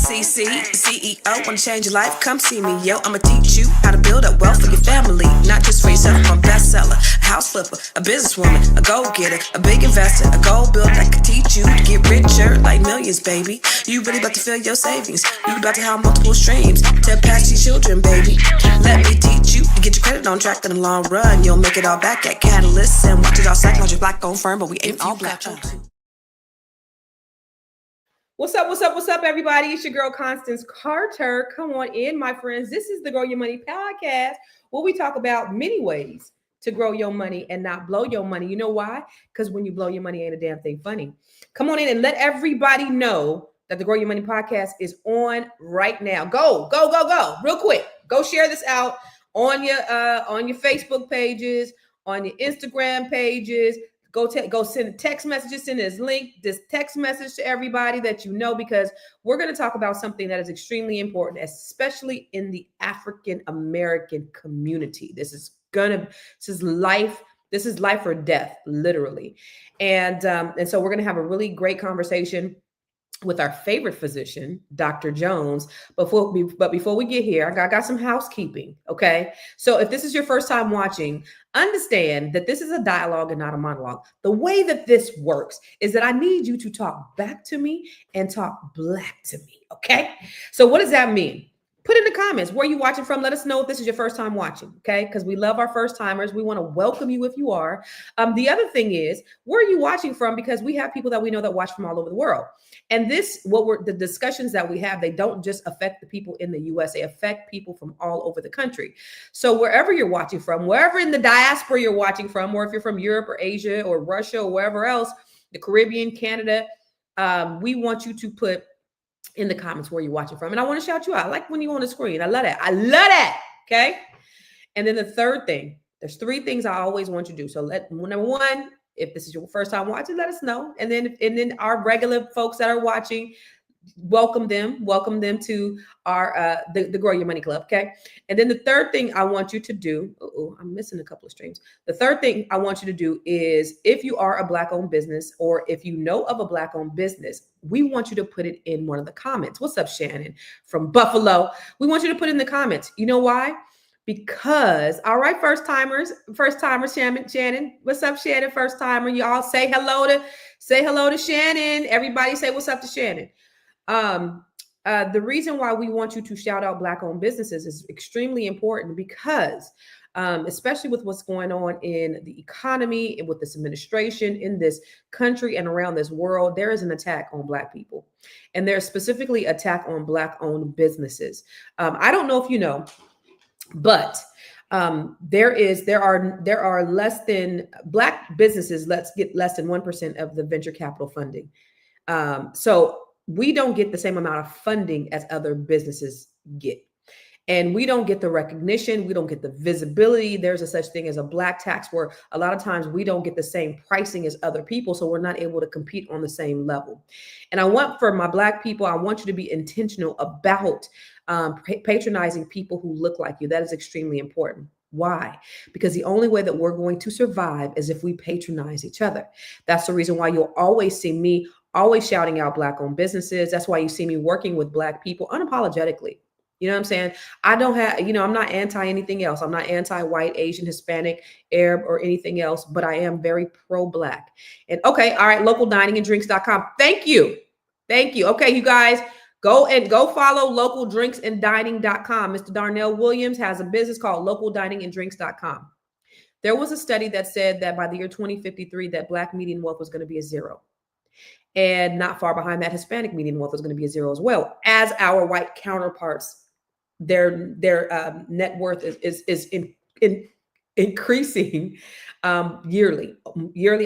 CC, CEO, wanna change your life? Come see me, yo. I'ma teach you how to build up wealth for your family, not just for yourself. I'm a bestseller, a house flipper, a businesswoman, a go-getter, a big investor, a goal builder that can teach you to get richer like millions, baby. You really about to fill your savings. You about to have multiple streams to pass your children, baby. Let me teach you to get your credit on track in the long run. You'll make it all back at Catalyst and watch it all psychology black-owned firm, but we ain't all black. What's up, everybody? It's your girl, Constance Carter. Come on in, my friends. This is the Grow Your Money podcast, where we talk about many ways to grow your money and not blow your money. You know why? Because when you blow your money, ain't a damn thing funny. Come on in and let everybody know that the Grow Your Money podcast is on right now. Go, real quick. Go share this out on your Facebook pages, on your Instagram pages. Go send text messages, send this text message to everybody that you know, because we're going to talk about something that is extremely important, especially in the African American community. This is life or death, literally. And so we're going to have a really great conversation with our favorite physician, Dr. Jones. But before we get here, I got some housekeeping, okay? So if this is your first time watching, understand that this is a dialogue and not a monologue. The way that this works is that I need you to talk back to me and talk black to me, okay? So what does that mean? Put in the comments where you're watching from. Let us know if this is your first time watching, okay? Because we love our first timers. We want to welcome you if you are. The other thing is, where are you watching from? Because we have people that we know that watch from all over the world. And the discussions that we have, they don't just affect the people in the US, they affect people from all over the country. So wherever you're watching from, wherever in the diaspora you're watching from, or if you're from Europe or Asia or Russia or wherever else, the Caribbean, Canada, we want you to put in the comments where you're watching from. And I want to shout you out. I like when you're on the screen. I love that. Okay. And then the third thing, there's three things I always want you to do. So number one, if this is your first time watching, let us know. And then our regular folks that are watching, welcome them to our the Grow Your Money Club. Okay. And then the third thing I want you to do, I'm missing a couple of streams. The third thing I want you to do is, if you are a Black-owned business, or if you know of a Black-owned business, we want you to put it in one of the comments. What's up, Shannon from Buffalo? We want you to put it in the comments. You know why? Because, all right, first timer, Shannon. What's up, Shannon? First timer. Y'all say hello to Shannon. Everybody say what's up to Shannon. The reason why we want you to shout out Black-owned businesses is extremely important, because especially with what's going on in the economy and with this administration in this country and around this world, there is an attack on Black people, and there's specifically attack on Black-owned businesses. I don't know if you know, but there are less than Black businesses. Let's get less than 1% of the venture capital funding. So we don't get the same amount of funding as other businesses get. And we don't get the recognition. We don't get the visibility. There's a such thing as a Black tax, where a lot of times we don't get the same pricing as other people. So we're not able to compete on the same level. And I want, for my Black people, I want you to be intentional about patronizing people who look like you. That is extremely important. Why? Because the only way that we're going to survive is if we patronize each other. That's the reason why you'll always see me always shouting out Black-owned businesses. That's why you see me working with Black people unapologetically. You know what I'm saying? I don't have, I'm not anti anything else. I'm not anti-white, Asian, Hispanic, Arab, or anything else, but I am very pro-Black. And okay, all right, localdininganddrinks.com. Thank you. Okay, you guys, go follow localdrinksanddining.com. Mr. Darnell Williams has a business called localdininganddrinks.com. There was a study that said that by the year 2053, that Black median wealth was going to be a zero. And not far behind that, Hispanic median wealth is going to be a zero as well, as our white counterparts, their net worth is increasing yearly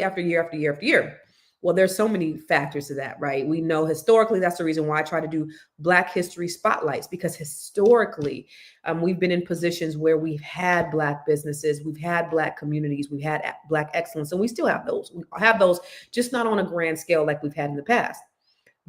after year. Well, there's so many factors to that, right? We know historically, that's the reason why I try to do Black history spotlights, because historically, we've been in positions where we've had Black businesses, we've had Black communities, we've had Black excellence, and we still have those. We have those, just not on a grand scale like we've had in the past.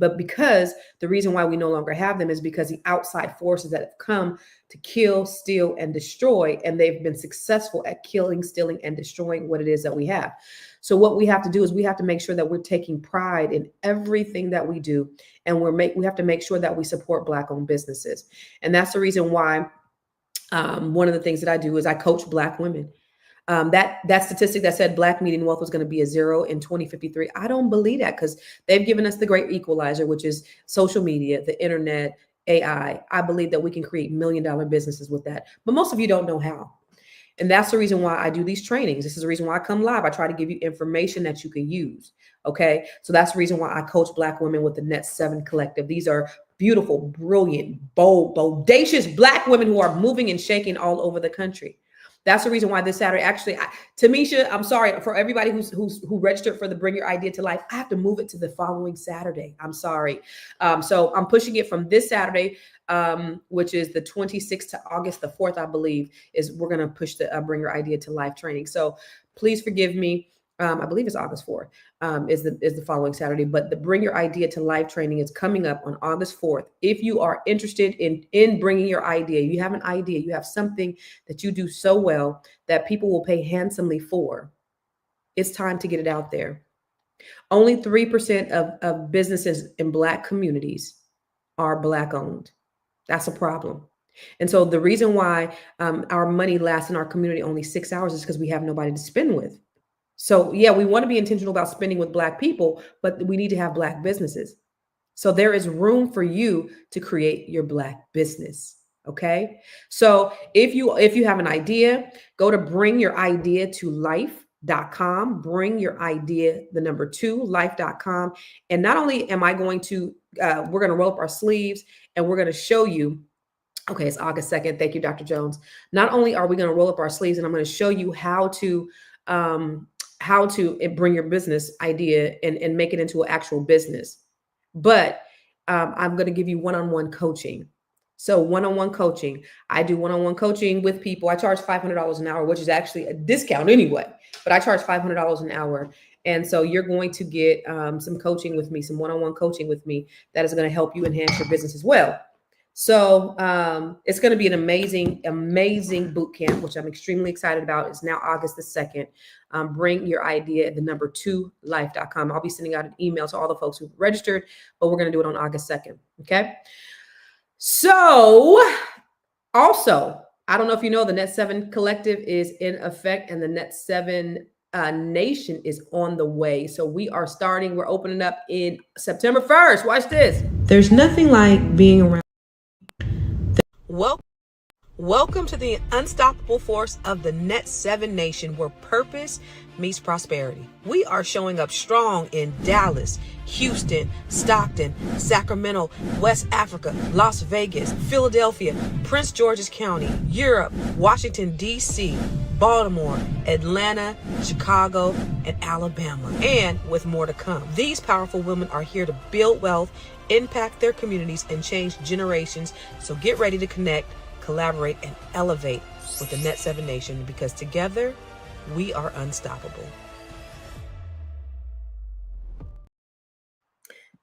But because the reason why we no longer have them is because the outside forces that have come to kill, steal, and destroy, and they've been successful at killing, stealing, and destroying what it is that we have. So what we have to do is we have to make sure that we're taking pride in everything that we do, and we have to make sure that we support Black-owned businesses. And that's the reason why one of the things that I do is I coach Black women. That statistic that said Black median wealth was going to be a 0 in 2053, I don't believe that, because they've given us the great equalizer, which is social media, the internet, AI. I believe that we can create $1 million businesses with that, but most of you don't know how. And that's the reason why I do these trainings. This is the reason why I come live. I try to give you information that you can use. Okay. So that's the reason why I coach Black women with the Net 7 Collective. These are beautiful, brilliant, bold, bodacious Black women who are moving and shaking all over the country. That's the reason why this Saturday, actually, Tamisha, I'm sorry for everybody who registered for the Bring Your Idea to Life. I have to move it to the following Saturday. I'm sorry. So I'm pushing it from this Saturday, which is the 26th to August the 4th, I believe, is we're going to push the Bring Your Idea to Life training. So please forgive me. I believe it's August 4th, is the following Saturday, but the Bring Your Idea to Life training is coming up on August 4th. If you are interested in bringing your idea, you have an idea, you have something that you do so well that people will pay handsomely for, it's time to get it out there. Only 3% of businesses in Black communities are Black owned. That's a problem. And so the reason why our money lasts in our community only 6 hours is because we have nobody to spend with. So yeah, we want to be intentional about spending with Black people, but we need to have Black businesses. So there is room for you to create your Black business. Okay. So if you have an idea, go to bringyouridea2life.com, bring your idea, the number 2 life.com. And not only am I going to, we're going to roll up our sleeves and we're going to show you. Okay, it's August 2nd. Thank you, Dr. Jones. Not only are we going to roll up our sleeves and I'm going to show you how to bring your business idea and make it into an actual business, but I'm going to give you one-on-one coaching. So one-on-one coaching, I do one-on-one coaching with people. I charge $500 an hour, which is actually a discount anyway, but I charge $500 an hour. And so you're going to get some coaching with me, some one-on-one coaching with me that is going to help you enhance your business as well. So it's going to be an amazing, amazing boot camp, which I'm extremely excited about. It's now August the 2nd. Bring your idea at the number 2 life.com. I'll be sending out an email to all the folks who've registered, but we're going to do it on August 2nd. Okay. So also, I don't know if you know, the Net 7 Collective is in effect and the Net 7 Nation is on the way. So we're opening up in September 1st. Watch this. There's nothing like being around. Welcome to the unstoppable force of the Net 7 Nation, where purpose meets prosperity. We are showing up strong in Dallas, Houston, Stockton, Sacramento, West Africa, Las Vegas, Philadelphia, Prince George's County, Europe, Washington, D.C., Baltimore, Atlanta, Chicago, and Alabama, and with more to come. These powerful women are here to build wealth, impact their communities, and change generations. So get ready to connect, collaborate, and elevate with the Net 7 Nation, because together we are unstoppable.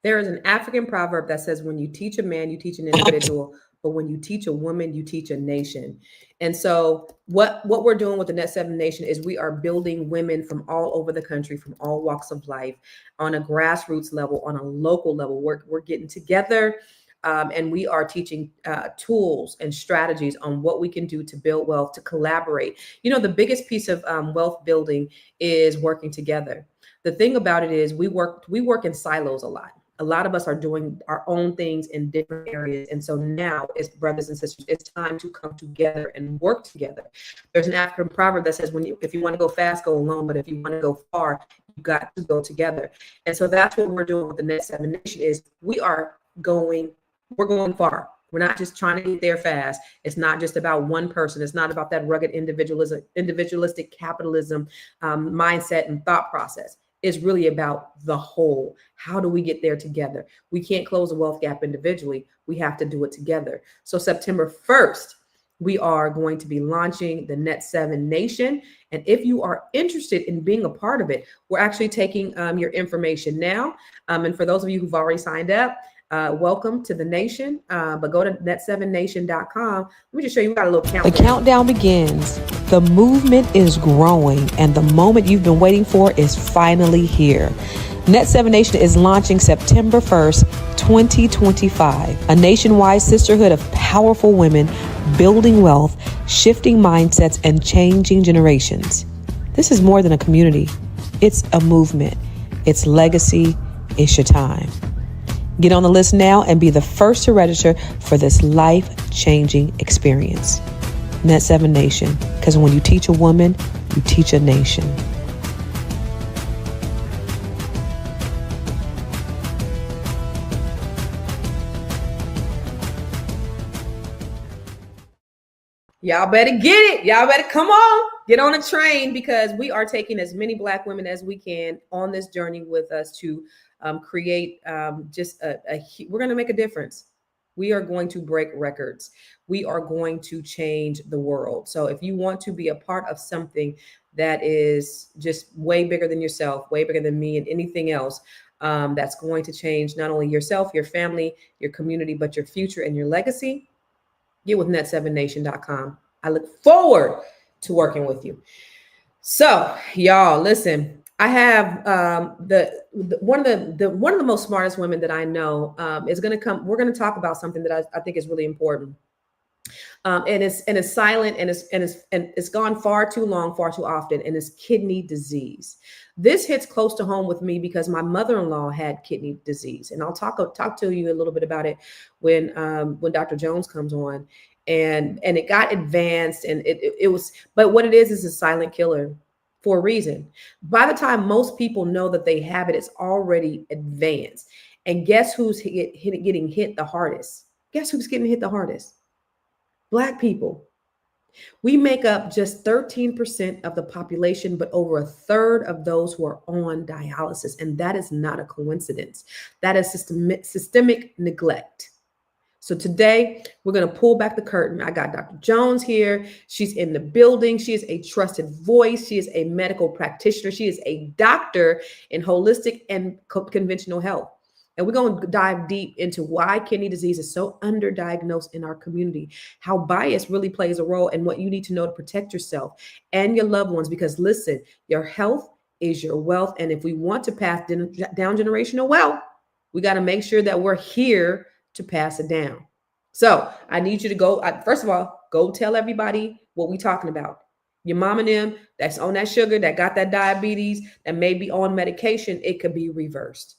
There is an African proverb that says, when you teach a man, you teach an individual, but when you teach a woman, you teach a nation. And so what we're doing with the Net 7 Nation is we are building women from all over the country, from all walks of life, on a grassroots level, on a local level. We're getting together. And we are teaching tools and strategies on what we can do to build wealth, to collaborate. You know, the biggest piece of wealth building is working together. The thing about it is we work in silos a lot. A lot of us are doing our own things in different areas. And so now, as brothers and sisters, it's time to come together and work together. There's an African proverb that says, if you want to go fast, go alone. But if you want to go far, you got to go together. And so that's what we're doing with the Net 7 Nation is we're going far. We're not just trying to get there fast. It's not just about one person. It's not about that rugged individualistic capitalism mindset and thought process. It's really about the whole. How do we get there together? We can't close the wealth gap individually. We have to do it together. So September 1st we are going to be launching the Net 7 Nation. And if you are interested in being a part of it, we're actually taking your information now. And for those of you who've already signed up, welcome to the nation. But go to net7nation.com. Let me just show you, we got a little countdown. The countdown begins. The movement is growing, and the moment you've been waiting for is finally here. Net 7 Nation is launching September 1st, 2025, a nationwide sisterhood of powerful women building wealth, shifting mindsets, and changing generations. This is more than a community. It's a movement. It's legacy. It's your time. Get on the list now and be the first to register for this life-changing experience. Net 7 Nation, because when you teach a woman, you teach a nation. Y'all better get it. Y'all better come on, get on a train, because we are taking as many Black women as we can on this journey with us to create we're going to make a difference. We are going to break records. We are going to change the world. So if you want to be a part of something that is just way bigger than yourself, way bigger than me and anything else, that's going to change not only yourself, your family, your community, but your future and your legacy, get with net7nation.com. I look forward to working with you. So y'all, listen, I have one of the most smartest women that I know is going to come. We're going to talk about something that I think is really important. And it's silent, and it's gone far too long, far too often, and it's kidney disease. This hits close to home with me because my mother-in-law had kidney disease, and I'll talk to you a little bit about it when Dr. Jones comes on. And it got advanced, and it was, but what it is a silent killer for a reason. By the time most people know that they have it, it's already advanced. And guess who's getting hit the hardest? Guess who's getting hit the hardest? Black people. We make up just 13% of the population, but over a third of those who are on dialysis. And that is not a coincidence. That is systemic neglect. So today we're going to pull back the curtain. I got Dr. Jones here. She's in the building. She is a trusted voice. She is a medical practitioner. She is a doctor in holistic and conventional health. And we're going to dive deep into why kidney disease is so underdiagnosed in our community, how bias really plays a role, and what you need to know to protect yourself and your loved ones. Because listen, your health is your wealth. And if we want to pass down generational wealth, we got to make sure that we're here to pass it down. So I need you to go, first of all, go tell everybody what we talking about. Your mom and them that's on that sugar, that got that diabetes, that may be on medication, it could be reversed.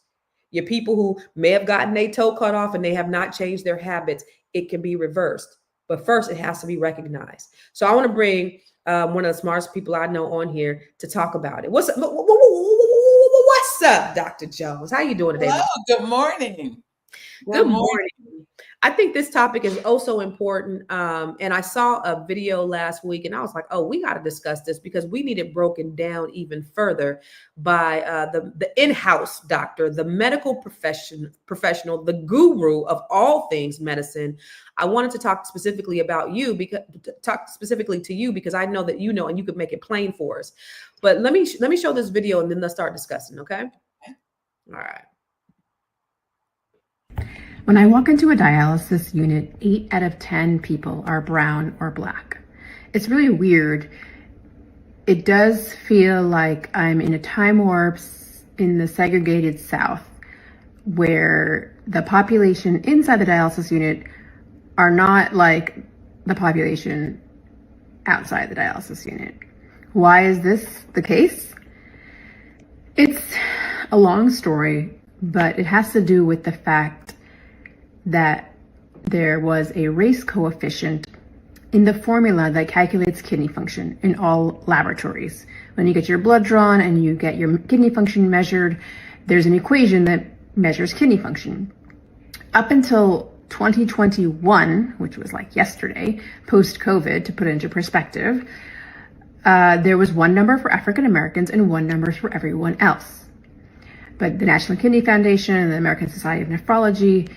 Your people who may have gotten their toe cut off and they have not changed their habits, it can be reversed. But first, it has to be recognized. So I want to bring one of the smartest people I know on here to talk about it. What's up, Dr. Jones? How you doing today? Hello, good morning. Good morning. I think this topic is also important. And I saw a video last week and I was like, oh, we got to discuss this because we need it broken down even further by the in-house doctor, the medical professional, the guru of all things medicine. I wanted to talk specifically about you, because I know that you know, and you could make it plain for us. But let me show this video and then let's start discussing. Okay. All right. When I walk into a dialysis unit, 8 out of 10 people are brown or Black. It's really weird. It does feel like I'm in a time warp in the segregated South, where the population inside the dialysis unit are not like the population outside the dialysis unit. Why is this the case? It's a long story, but it has to do with the fact that there was a race coefficient in the formula that calculates kidney function in all laboratories. When you get your blood drawn and you get your kidney function measured, there's an equation that measures kidney function. Up until 2021, which was like yesterday, post-COVID, to put it into perspective, there was one number for African Americans and one number for everyone else. But the National Kidney Foundation and the American Society of Nephrology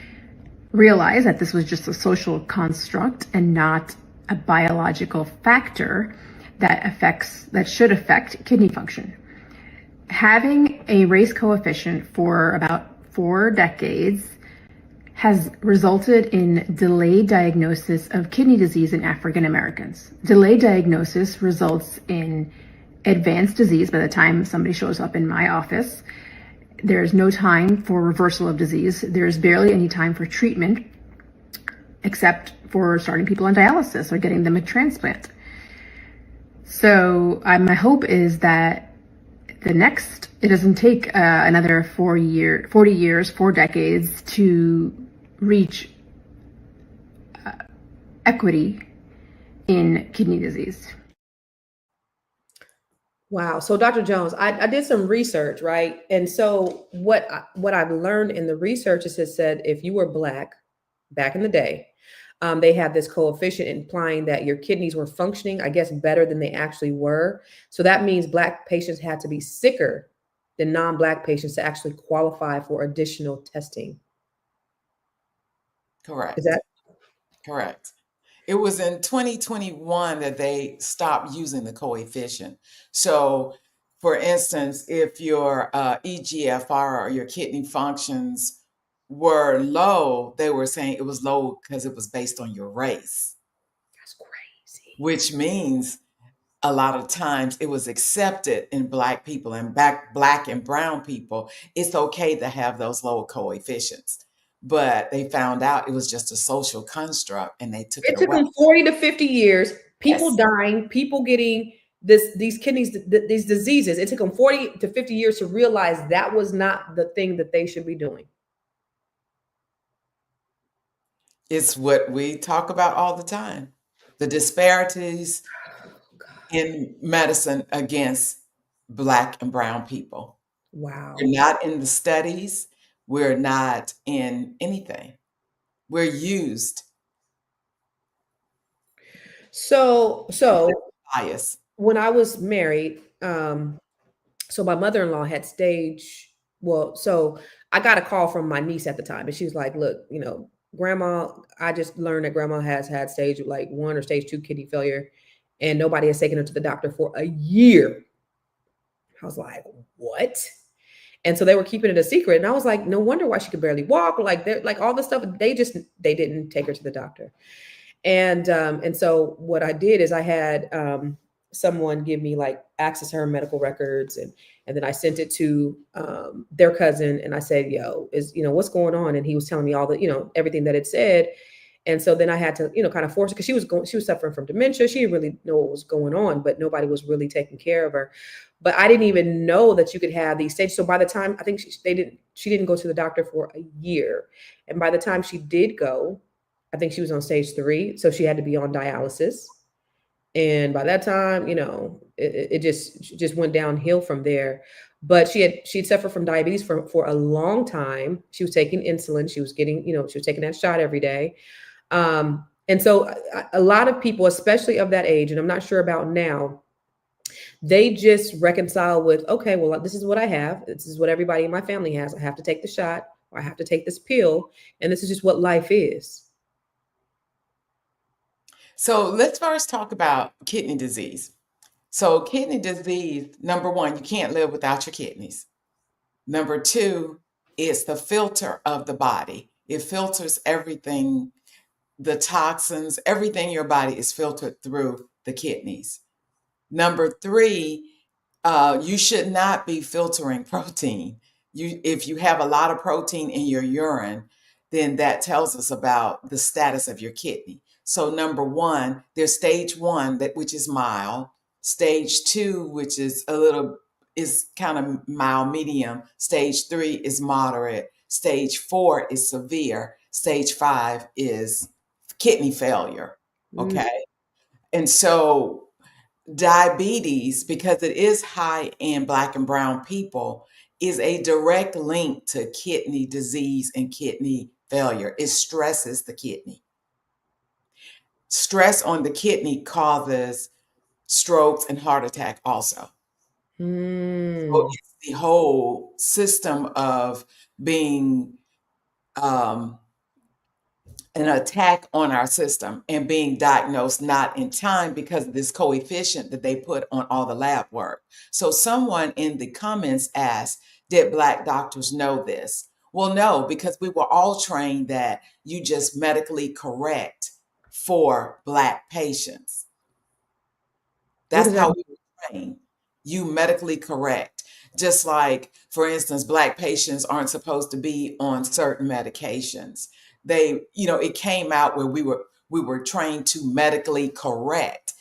realized that this was just a social construct and not a biological factor that should affect kidney function. Having a race coefficient for about 4 decades has resulted in delayed diagnosis of kidney disease in African Americans. Delayed diagnosis results in advanced disease by the time somebody shows up in my office. There's no time for reversal of disease. There's barely any time for treatment, except for starting people on dialysis or getting them a transplant. So my hope is that it doesn't take another 40 years, 4 decades to reach equity in kidney disease. Wow. So Dr. Jones, I did some research, right? And so what I've learned in the research is it said if you were Black back in the day, they had this coefficient implying that your kidneys were functioning, I guess, better than they actually were. So that means Black patients had to be sicker than non-Black patients to actually qualify for additional testing. Correct. Is that Correct. It was in 2021 that they stopped using the coefficient. So, for instance, if your EGFR or your kidney functions were low, they were saying it was low because it was based on your race, that's crazy? which means a lot of times it was accepted in Black people and Black and brown people. It's okay to have those lower coefficients. But they found out it was just a social construct and they took it It took away. them 40 to 50 years, people Yes. dying, people getting these kidneys, these diseases. It took them 40 to 50 years to realize that was not the thing that they should be doing. It's what we talk about all the time. The disparities in medicine against Black and brown people. Wow. We're not in the studies. We're not in anything. We're used. So Bias. when I was married, so my mother-in-law had so I got a call from my niece at the time, and she was like, look, grandma, I just learned that grandma has had stage like 1 or stage 2 kidney failure, and nobody has taken her to the doctor for a year. I was like, what? And so they were keeping it a secret. And I was like, no wonder why she could barely walk. Like they're like all this stuff. They didn't take her to the doctor. And so what I did is I had someone give me like access to her medical records, and then I sent it to their cousin, and I said, yo, what's going on? And he was telling me all the, everything that it said. And so then I had to, kind of force it, because she was suffering from dementia. She didn't really know what was going on, but nobody was really taking care of her. But I didn't even know that you could have these stages. So by the time, I think she didn't go to the doctor for a year. And by the time she did go, I think she was on stage 3. So she had to be on dialysis. And by that time, it just went downhill from there. But she'd suffered from diabetes for a long time. She was taking insulin. She was getting, she was taking that shot every day. And so a lot of people, especially of that age, and I'm not sure about now, they just reconcile with, okay, well, this is what I have. This is what everybody in my family has. I have to take the shot, or I have to take this pill. And this is just what life is. So let's first talk about kidney disease. So kidney disease, number 1, you can't live without your kidneys. Number 2, it's the filter of the body. It filters everything, the toxins, everything in your body is filtered through the kidneys. Number 3, you should not be filtering protein. If you have a lot of protein in your urine, then that tells us about the status of your kidney. So number 1, there's stage 1, which is mild, stage 2, which is kind of mild medium, stage 3 is moderate, stage 4 is severe, stage 5 is kidney failure. Okay. And so diabetes, because it is high in Black and brown people, is a direct link to kidney disease and kidney failure. It stresses the kidney. Stress on the kidney causes strokes and heart attack also. So it's the whole system of being an attack on our system and being diagnosed not in time because of this coefficient that they put on all the lab work. So someone in the comments asked, did Black doctors know this? Well, no, because we were all trained that you just medically correct for Black patients. What does That's that how we were trained. You medically correct. Just like, for instance, Black patients aren't supposed to be on certain medications. They, it came out where we were trained to medically correct.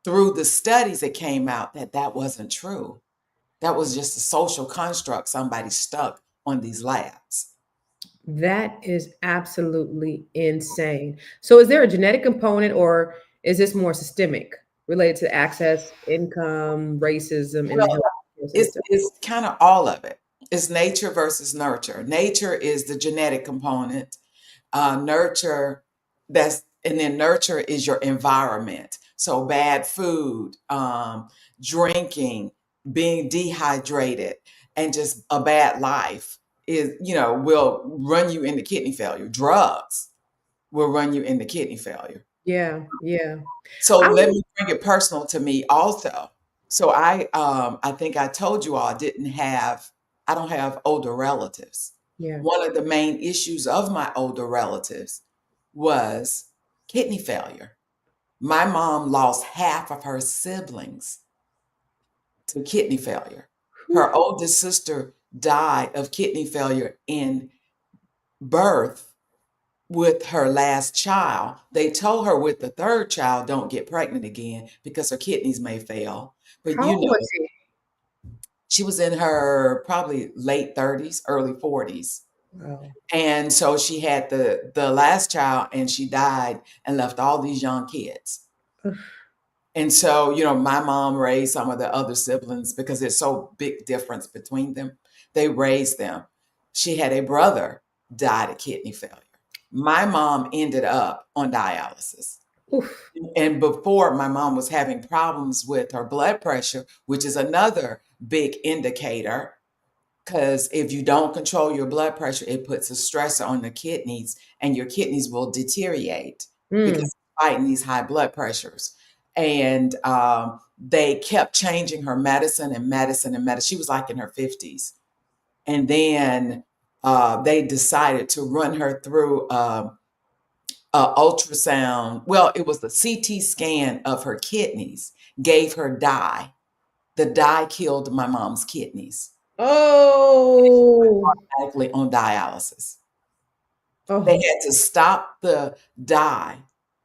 Through the studies, it came out that that wasn't true. That was just a social construct somebody stuck on these labs. That is absolutely insane. So, is there a genetic component, or is this more systemic, related to access, income, racism in the Well, healthcare it's system? it's kind of all of it. It's nature versus nurture. Nature is the genetic component. Nurture, and then nurture is your environment. So bad food, drinking, being dehydrated, and just a bad life will run you into kidney failure. Drugs will run you into kidney failure. Yeah, yeah. So I let would, me bring it personal to me also. So I think I told you all I don't have older relatives. yeah. One of the main issues of my older relatives was kidney failure. My mom lost half of her siblings to kidney failure. Her oldest sister died of kidney failure in birth with her last child. They told her with the third child, don't get pregnant again because her kidneys may fail. But How old was she? she was in her probably late 30s, early 40s. Wow. And so she had the last child and she died and left all these young kids. Ugh. And so, my mom raised some of the other siblings because there's so big difference between them. They raised them. She had a brother died of kidney failure. My mom ended up on dialysis. Oof. And before, my mom was having problems with her blood pressure, which is another big indicator. Because if you don't control your blood pressure, it puts a stressor on the kidneys and your kidneys will deteriorate Mm. because fighting these high blood pressures. And they kept changing her medicine and medicine and medicine. She was like in her 50s. And then they decided to run her through ultrasound. Well, it was the CT scan of her kidneys, gave her dye. The dye killed my mom's kidneys. Oh. Automatically on dialysis. They Oh. had to stop the dye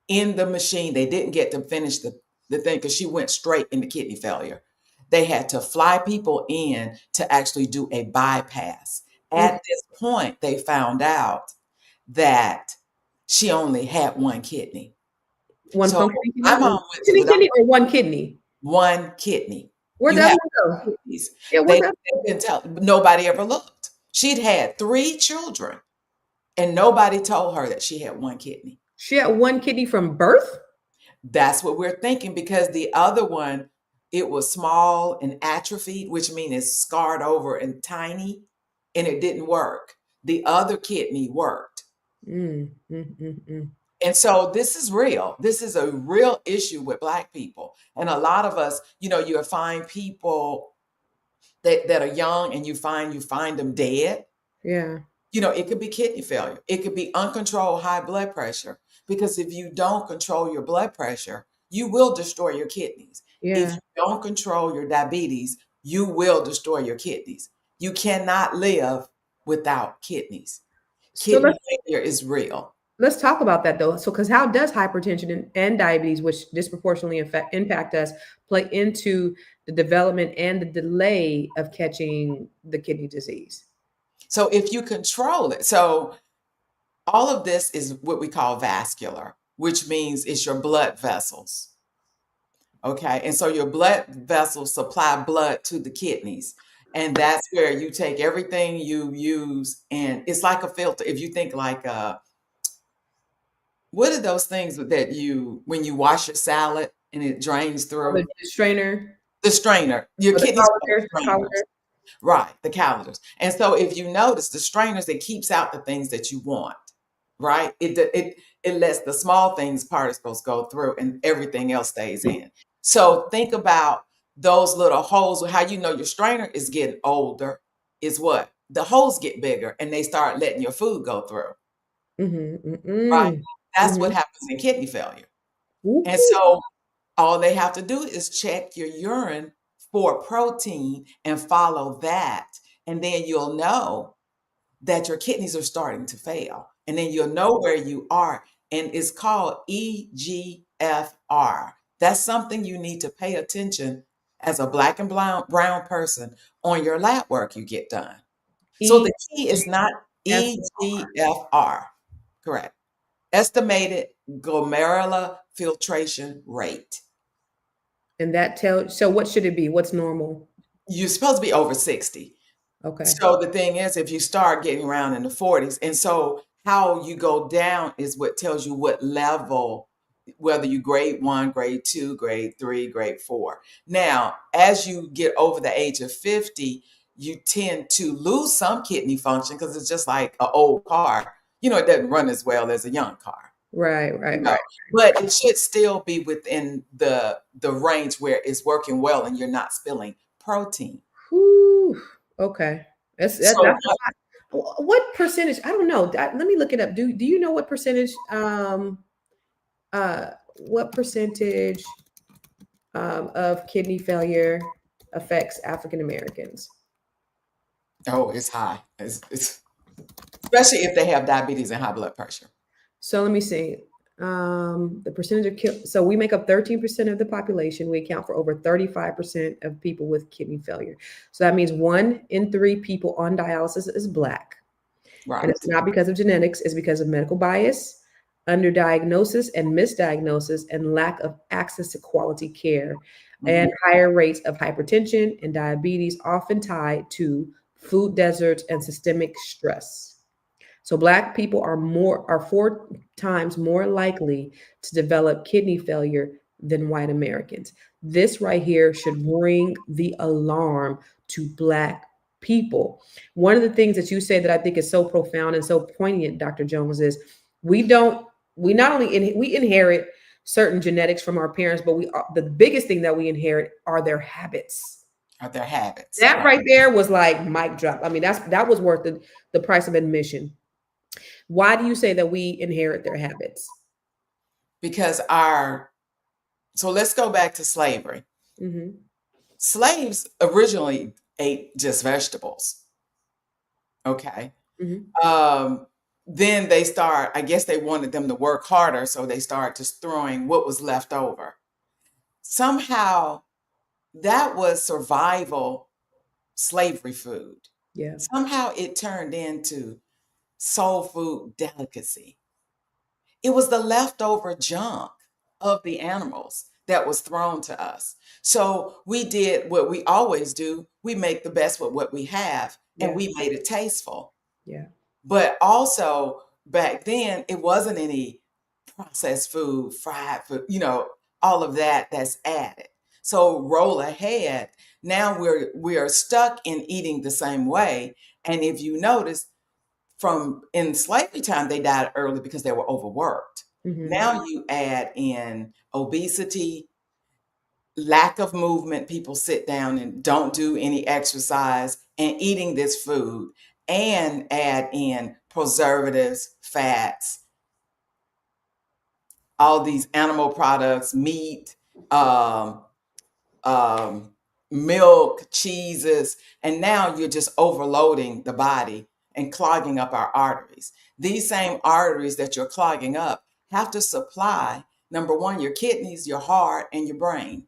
in the machine. They didn't get to finish the thing because she went straight into kidney failure. They had to fly people in to actually do a bypass. Oof. At this point, they found out that she only had one kidney. One So functioning my kidney? One mom went to the functioning doctor, kidney or one kidney? one kidney. Where'd You the have other one go? kidneys. Yeah, They where'd that didn't tell. Nobody ever looked. She'd had 3 children, and nobody told her that she had one kidney. She had one kidney from birth? That's what we're thinking because the other one, it was small and atrophied, which means it's scarred over and tiny, and it didn't work. The other kidney worked. Mm, mm, mm, mm. And so this is real. This is a real issue with Black people. And a lot of us, you'll find people that are young and you find them dead. Yeah, It could be kidney failure. It could be uncontrolled high blood pressure. Because if you don't control your blood pressure, you will destroy your kidneys. If yeah. you don't control your diabetes, you will destroy your kidneys. You cannot live without kidneys. So Kidney failure is real. let's talk about that though. So, because how does hypertension and diabetes, which disproportionately impact us, play into the development and the delay of catching the kidney disease? So if you control it, so all of this is what we call vascular, which means it's your blood vessels. Okay. And so your blood vessels supply blood to the kidneys. And that's where you take everything you use, and it's like a filter. If you think like, what are those things that when you wash your salad and it drains Oh, through? the strainer The strainer. Your or the kidneys are colander, strainers. Right, the calendars. And so if you notice the strainers, it keeps out the things that you want. right? It lets the small things particles go through and everything else stays in. So think about those little holes. How you know your strainer is getting older is what? The holes get bigger and they start letting your food go through, right? That's what happens in kidney failure. And so all they have to do is check your urine for protein and follow that. And then you'll know that your kidneys are starting to fail. And then you'll know where you are. And it's called EGFR. That's something you need to pay attention as a black and brown person on your lab work you get done. So the key is not EGFR, correct? Estimated glomerular filtration rate. And that tells, so what should it be? What's normal? You're supposed to be over 60. Okay. So the thing is, if you start getting around in the 40s, and so how you go down is what tells you what level, whether you grade 1, grade 2, grade 3, grade 4. Now, as you get over the age of 50, you tend to lose some kidney function because it's just like an old car. You know, it doesn't run as well as a young car. Right. You know, but it should still be within the range where it's working well and you're not spilling protein. Whew. Okay. That's So a lot. What percentage? I don't know. Let me look it up. Do you know what percentage of kidney failure affects African Americans? oh, it's high. It's especially if they have diabetes and high blood pressure. So let me see. The percentage of so we make up 13% of the population. We account for over 35% of people with kidney failure. So that means 1 in 3 people on dialysis is Black. Right. And it's not because of genetics, it's because of medical bias, underdiagnosis and misdiagnosis, and lack of access to quality care, and higher rates of hypertension and diabetes, often tied to food deserts and systemic stress. So Black people are 4 times more likely to develop kidney failure than white Americans. This right here should ring the alarm to Black people. One of the things that you say that I think is so profound and so poignant, Dr. Jones, is we not only we inherit certain genetics from our parents, but the biggest thing that we inherit are their habits. That right there was like mic drop. I mean, that was worth the price of admission. Why do you say that we inherit their habits? Because so let's go back to slavery. Slaves originally ate just vegetables. Okay. Then I guess they wanted them to work harder, so they started just throwing what was left over. Somehow that was survival slavery food. Yeah. Somehow it turned into soul food delicacy. It was the leftover junk of the animals that was thrown to us. So we did what we always do. We make the best with what we have, and we made it tasteful. Yeah. But also back then, it wasn't any processed food, fried food, all of that's added. So roll ahead. Now we are stuck in eating the same way. And if you notice, from in slavery time, they died early because they were overworked. Now you add in obesity, lack of movement. People sit down and don't do any exercise and eating this food, and add in preservatives, fats, all these animal products, meat, milk, cheeses, and now you're just overloading the body and clogging up our arteries. These same arteries that you're clogging up have to supply, number one, your kidneys, your heart, and your brain.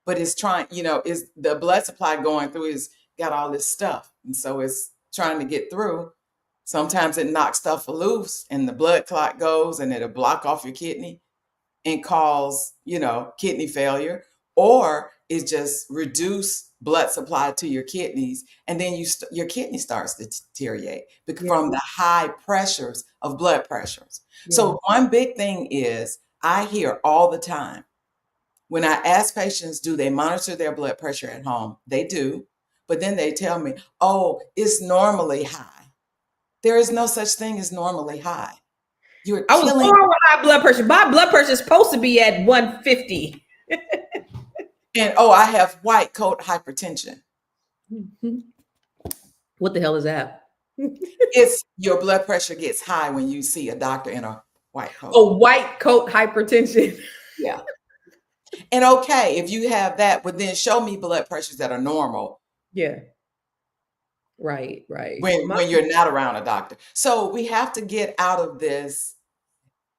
But it's trying, is the blood supply going through is got all this stuff. And so it's trying to get through. Sometimes it knocks stuff loose and the blood clot goes and it'll block off your kidney and cause, kidney failure, or it just reduce blood supply to your kidneys. And then your kidney starts to deteriorate from the high pressures of blood pressures. So one big thing is I hear all the time when I ask patients, do they monitor their blood pressure at home? They do. But then they tell me, oh, it's normally high. There is no such thing as normally high. You're I was killing. born with high blood pressure. My blood pressure is supposed to be at 150. And I have white coat hypertension. What the hell is that? It's your blood pressure gets high when you see a doctor in a white coat. Oh, white coat hypertension. Yeah. And okay, if you have that, but then show me blood pressures that are normal. Yeah. Right. When you're not around a doctor. So we have to get out of this.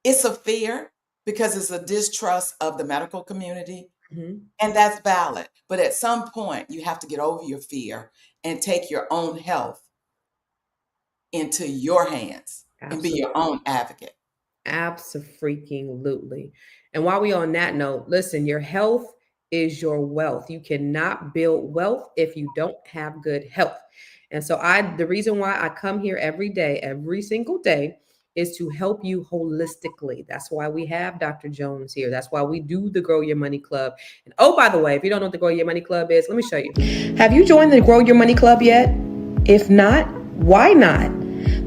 It's a fear because it's a distrust of the medical community. Mm-hmm. And that's valid. But at some point, you have to get over your fear and take your own health into your hands and be your own advocate. Absolutely. And while we on that note, listen, your health is your wealth. You cannot build wealth if you don't have good health. And so the reason why I come here every day, every single day, is to help you holistically. That's why we have Dr. Jones here. That's why we do the Grow Your Money Club. And oh, by the way, if you don't know what the Grow Your Money Club is, let me show you. Have you joined the Grow Your Money Club yet? If not, why not?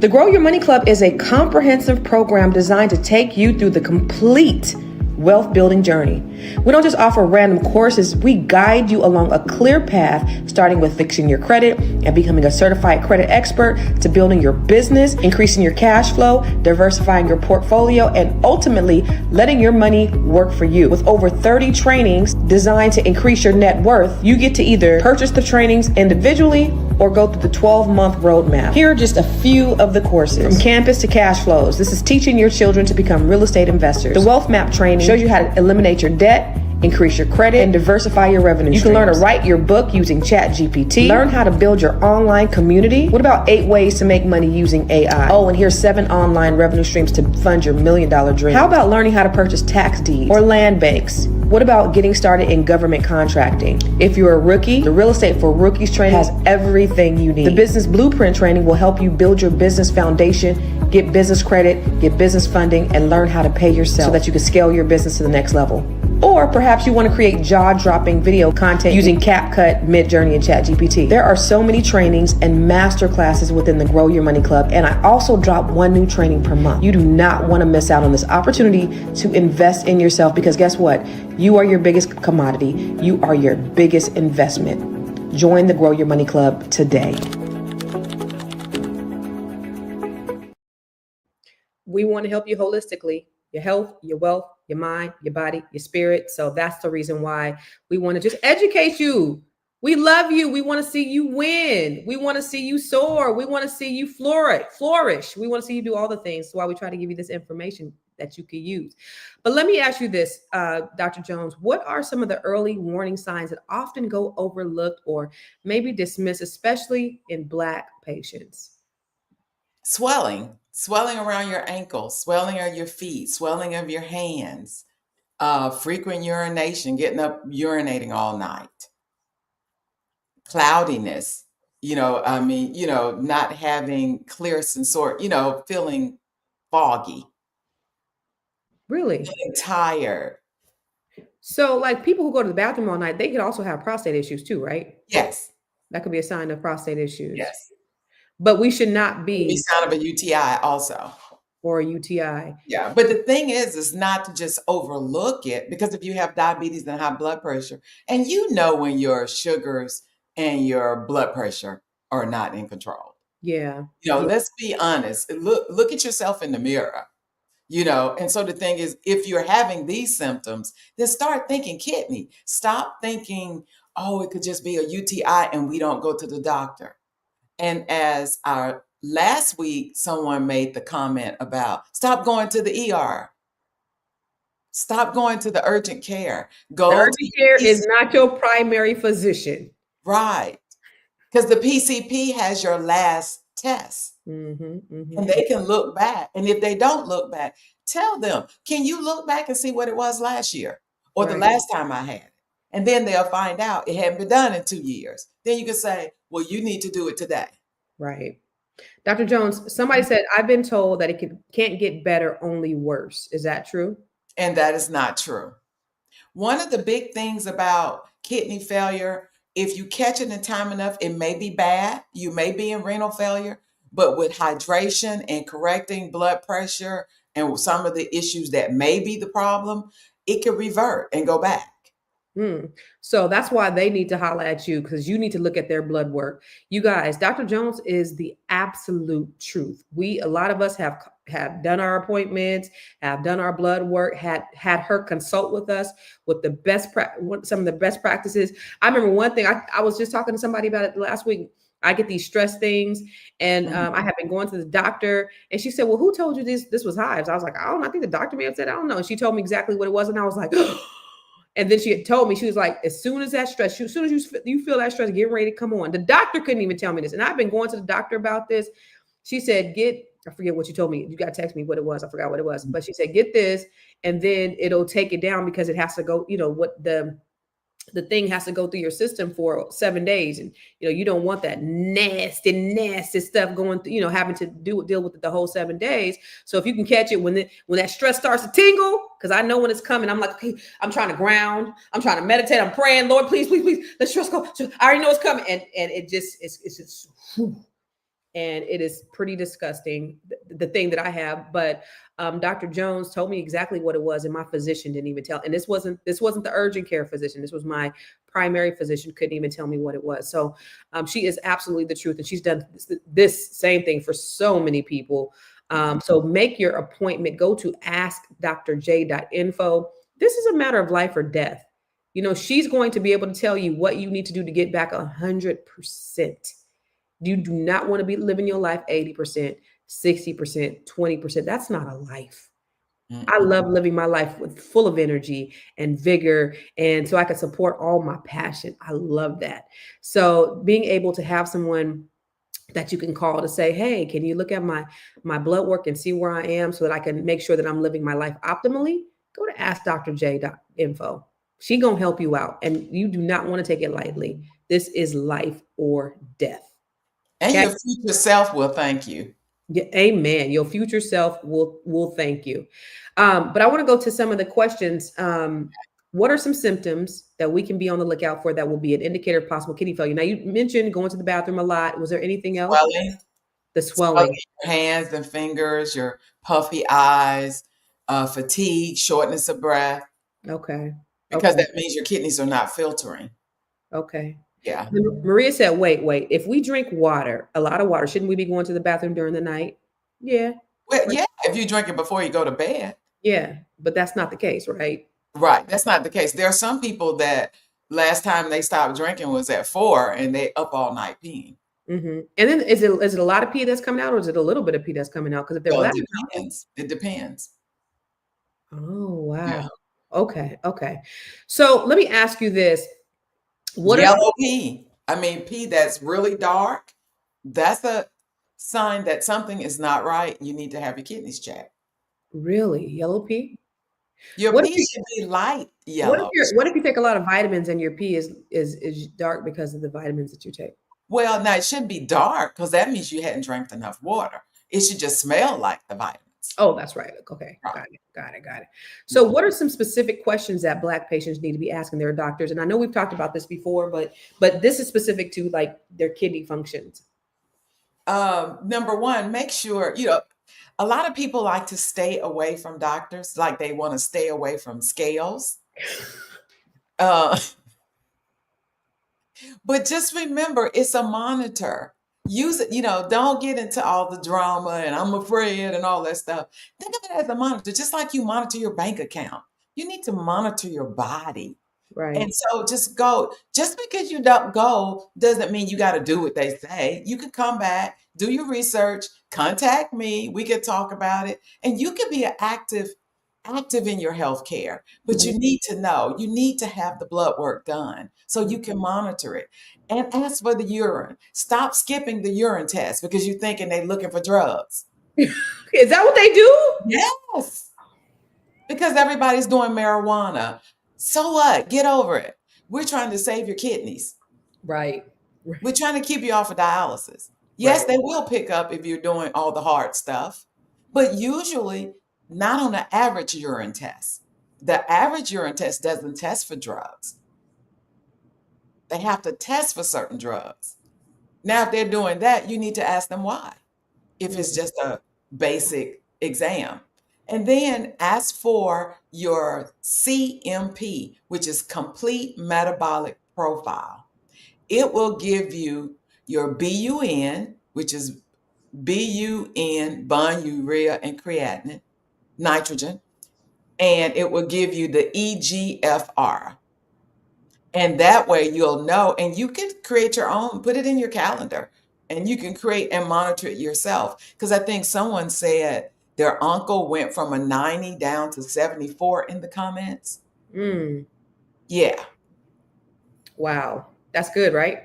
The Grow Your Money Club is a comprehensive program designed to take you through the complete wealth building journey. We don't just offer random courses, we guide you along a clear path, starting with fixing your credit and becoming a certified credit expert, to building your business, increasing your cash flow, diversifying your portfolio, and ultimately letting your money work for you. With over 30 trainings designed to increase your net worth, you get to either purchase the trainings individually or go through the 12-month roadmap. Here are just a few of the courses. From campus to cash flows. This is teaching your children to become real estate investors. The wealth map training shows you how to eliminate your debt, increase your credit, and diversify your revenue streams. You can learn to write your book using ChatGPT. Learn how to build your online community. What about 8 ways to make money using AI? Oh, and here's 7 online revenue streams to fund your $1 million dream. How about learning how to purchase tax deeds or land banks? What about getting started in government contracting? If you're a rookie, the Real Estate for Rookies training has everything you need. The Business Blueprint training will help you build your business foundation, get business credit, get business funding, and learn how to pay yourself so that you can scale your business to the next level. Or perhaps you want to create jaw-dropping video content using CapCut, Midjourney, and ChatGPT. There are so many trainings and master classes within the Grow Your Money Club, and I also drop 1 new training per month. You do not want to miss out on this opportunity to invest in yourself, because guess what? You are your biggest commodity. You are your biggest investment. Join the Grow Your Money Club today. We want to help you holistically. Your health, your wealth, your mind, your body, your spirit. So that's the reason why we want to just educate you. We love you. We want to see you win. We want to see you soar. We want to see you flourish. We want to see you do all the things. So why we try to give you this information that you can use. But let me ask you this, Dr. Jones, what are some of the early warning signs that often go overlooked or maybe dismissed, especially in Black patients? Swelling around your ankles, swelling of your feet, swelling of your hands, frequent urination, getting up, urinating all night, cloudiness, not having clear sensor, feeling foggy. Really? Feeling tired. So like people who go to the bathroom all night, they could also have prostate issues too, right? Yes. That could be a sign of prostate issues. Yes. But we should not be. Be sign of a UTI also. Or a UTI. Yeah. But the thing is not to just overlook it, because if you have diabetes and high blood pressure, and when your sugars and your blood pressure are not in control. Yeah. Let's be honest. Look at yourself in the mirror. And so the thing is, if you're having these symptoms, then start thinking kidney. Stop thinking, oh, it could just be a UTI and we don't go to the doctor. And as our last week, someone made the comment about stop going to the ER. Stop going to the urgent care. Urgent care is not your primary physician. Right. Because the PCP has your last test. And they can look back. And if they don't look back, tell them, can you look back and see what it was last year or the last time I had it? And then they'll find out it hadn't been done in 2 years. Then you can say, well, you need to do it today. Right. Dr. Jones, somebody said, I've been told that it can't get better, only worse. Is that true? And that is not true. One of the big things about kidney failure, if you catch it in time enough, it may be bad. You may be in renal failure, But with hydration and correcting blood pressure and some of the issues that may be the problem, it can revert and go back. So that's why they need to holler at you, because you need to look at their blood work. You guys, Dr. Jones is the absolute truth. A lot of us have done our appointments, have done our blood work, had her consult with us with the some of the best practices. I remember one thing, I was just talking to somebody about it last week. I get these stress things, and I have been going to the doctor, and she said, "Well, who told you this was hives?" I was like, "I don't know. I think the doctor may have said, I don't know." And she told me exactly what it was, and I was like, and then she had told me, she was like, as soon as that stress, as soon as you feel that stress, get ready to come on. The doctor couldn't even tell me this, and I've been going to the doctor about this. She said, I forget what you told me. You got to text me what it was. I forgot what it was, but she said, get this, and then it'll take it down because it has to go. What the thing has to go through your system for 7 days. And, you don't want that nasty stuff going through, having to deal with it the whole 7 days. So if you can catch it when that stress starts to tingle, because I know when it's coming, I'm like, okay, I'm trying to ground. I'm trying to meditate. I'm praying, Lord, please, let stress go. I already know it's coming. And it just, it's just, whew. And it is pretty disgusting, the thing that I have. But Dr. Jones told me exactly what it was, and my physician didn't even tell. And this wasn't the urgent care physician. This was my primary physician, couldn't even tell me what it was. So she is absolutely the truth, and she's done this same thing for so many people. So make your appointment. Go to askdrj.info. This is a matter of life or death. She's going to be able to tell you what you need to do to get back 100%. You do not want to be living your life 80%, 60%, 20%. That's not a life. I love living my life full of energy and vigor, and so I can support all my passion. I love that. So being able to have someone that you can call to say, hey, can you look at my blood work and see where I am so that I can make sure that I'm living my life optimally? Go to askdrj.info. She's going to help you out, and you do not want to take it lightly. This is life or death. And your future self will thank you. Yeah, amen. Your future self will thank you. But I want to go to some of the questions. What are some symptoms that we can be on the lookout for that will be an indicator of possible kidney failure? Now, you mentioned going to the bathroom a lot. Was there anything else? Swelling. The swelling. Your hands and fingers, your puffy eyes, fatigue, shortness of breath. Okay. Because that means your kidneys are not filtering. Okay. Yeah. Maria said, wait. If we drink water, a lot of water, shouldn't we be going to the bathroom during the night? Yeah. Well, yeah, if you drink it before you go to bed. Yeah, but that's not the case, right? Right. That's not the case. There are some people that last time they stopped drinking was at 4 and they up all night peeing. Mm-hmm. And then is it a lot of pee that's coming out, or is it a little bit of pee that's coming out? Because if they're it depends. Oh, wow. Yeah. Okay. So let me ask you this. Yellow pee. I mean, pee that's really dark. That's a sign that something is not right. You need to have your kidneys checked. Really? Yellow pee? Your pee should be light yellow. What if you take a lot of vitamins and your pee is dark because of the vitamins that you take? Well, now it shouldn't be dark because that means you hadn't drank enough water. It should just smell like the vitamins. Oh, that's right. Okay. Right. Got it. So what are some specific questions that Black patients need to be asking their doctors? And I know we've talked about this before, but this is specific to like their kidney functions. Number one, make sure, a lot of people like to stay away from doctors, like they want to stay away from scales. But just remember, it's a monitor. Use it, don't get into all the drama and I'm afraid and all that stuff. Think of it as a monitor, just like you monitor your bank account. You need to monitor your body. Right. And so just go. Just because you don't go doesn't mean you got to do what they say. You can come back, do your research, contact me. We can talk about it. And you can be active in your healthcare, but you need to know, you need to have the blood work done so you can monitor it. And as for the urine, stop skipping the urine test because you're thinking they're looking for drugs. Is that what they do? Yes. Because everybody's doing marijuana. So what? Get over it. We're trying to save your kidneys. Right. We're trying to keep you off of dialysis. Yes, they will pick up if you're doing all the hard stuff, but usually not on the average urine test. The average urine test doesn't test for drugs. They have to test for certain drugs. Now, if they're doing that, you need to ask them why. if it's just a basic exam. And then ask for your CMP, which is complete metabolic profile. It will give you your BUN, which is BUN, bun, urea, and creatinine, nitrogen, and it will give you the EGFR. And that way you'll know, and you can create your own, put it in your calendar, and you can create and monitor it yourself. Because I think someone said their uncle went from a 90 down to 74 in the comments. Yeah. Wow. That's good, right?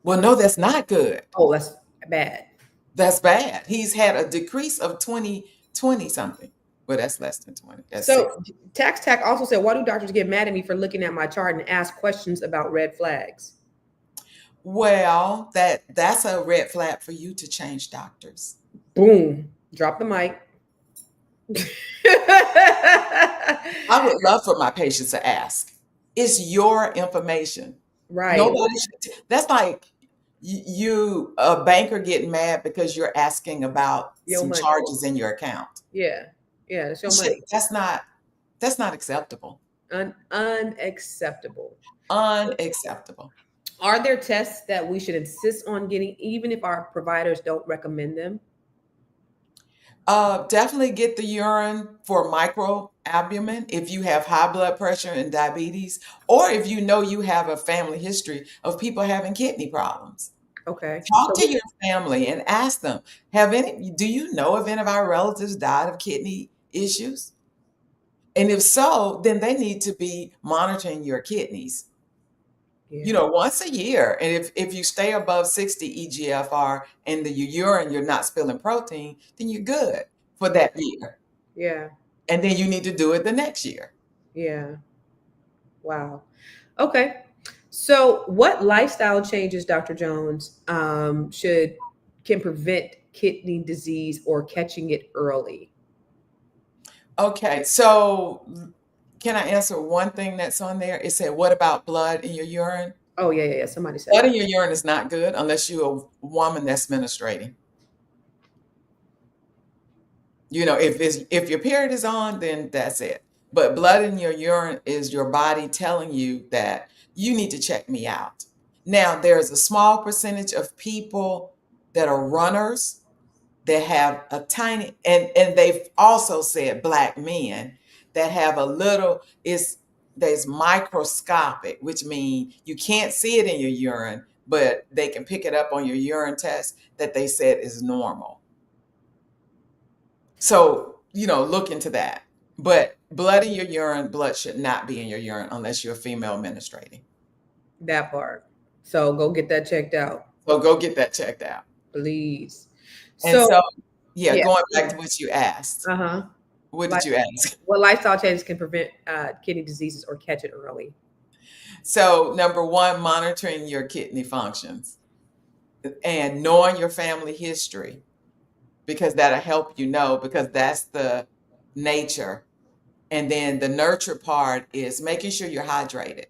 Well, no, that's not good. Oh, that's bad. That's bad. He's had a decrease of 20 something. Well, that's less than 20. That's So 60. Tax Tack also said, why do doctors get mad at me for looking at my chart and ask questions about red flags? Well, that's a red flag for you to change doctors. Boom. Drop the mic. I would love for my patients to ask. It's your information. Right. Nobody should. That's like you, a banker, getting mad because you're asking about Your some money. charges in your account. Yeah. Yeah. That's your money. That's not acceptable. Unacceptable. Unacceptable. Are there tests that we should insist on getting, even if our providers don't recommend them? Definitely get the urine for microalbumin if you have high blood pressure and diabetes, or if you know you have a family history of people having kidney problems. Okay. Talk to your family and ask them, do you know if any of our relatives died of kidney issues? And if so, then they need to be monitoring your kidneys. Yeah. Once a year. And if you stay above 60 EGFR and your urine, you're not spilling protein, then you're good for that year. Yeah. And then you need to do it the next year. Yeah. Wow. Okay. So what lifestyle changes, Dr. Jones, can prevent kidney disease or catching it early? Okay. So can I answer one thing that's on there? It said, what about blood in your urine? Oh, yeah. Somebody said Blood that. in your urine is not good unless you're a woman that's menstruating. If your period is on, then that's it. But blood in your urine is your body telling you that you need to check me out. Now, there's a small percentage of people that are runners that have a tiny, and they've also said Black men that have a little, there's microscopic, which means you can't see it in your urine, but they can pick it up on your urine test that they said is normal. So, look into that. But blood in your urine, blood should not be in your urine unless you're a female menstruating. That part. So go get that checked out. So go get that checked out. Please. And so yeah. Going back to what you asked. Uh-huh. What did you ask? What lifestyle changes can prevent kidney diseases or catch it early? So number one, monitoring your kidney functions and knowing your family history, because that'll help because that's the nature. And then the nurture part is making sure you're hydrated.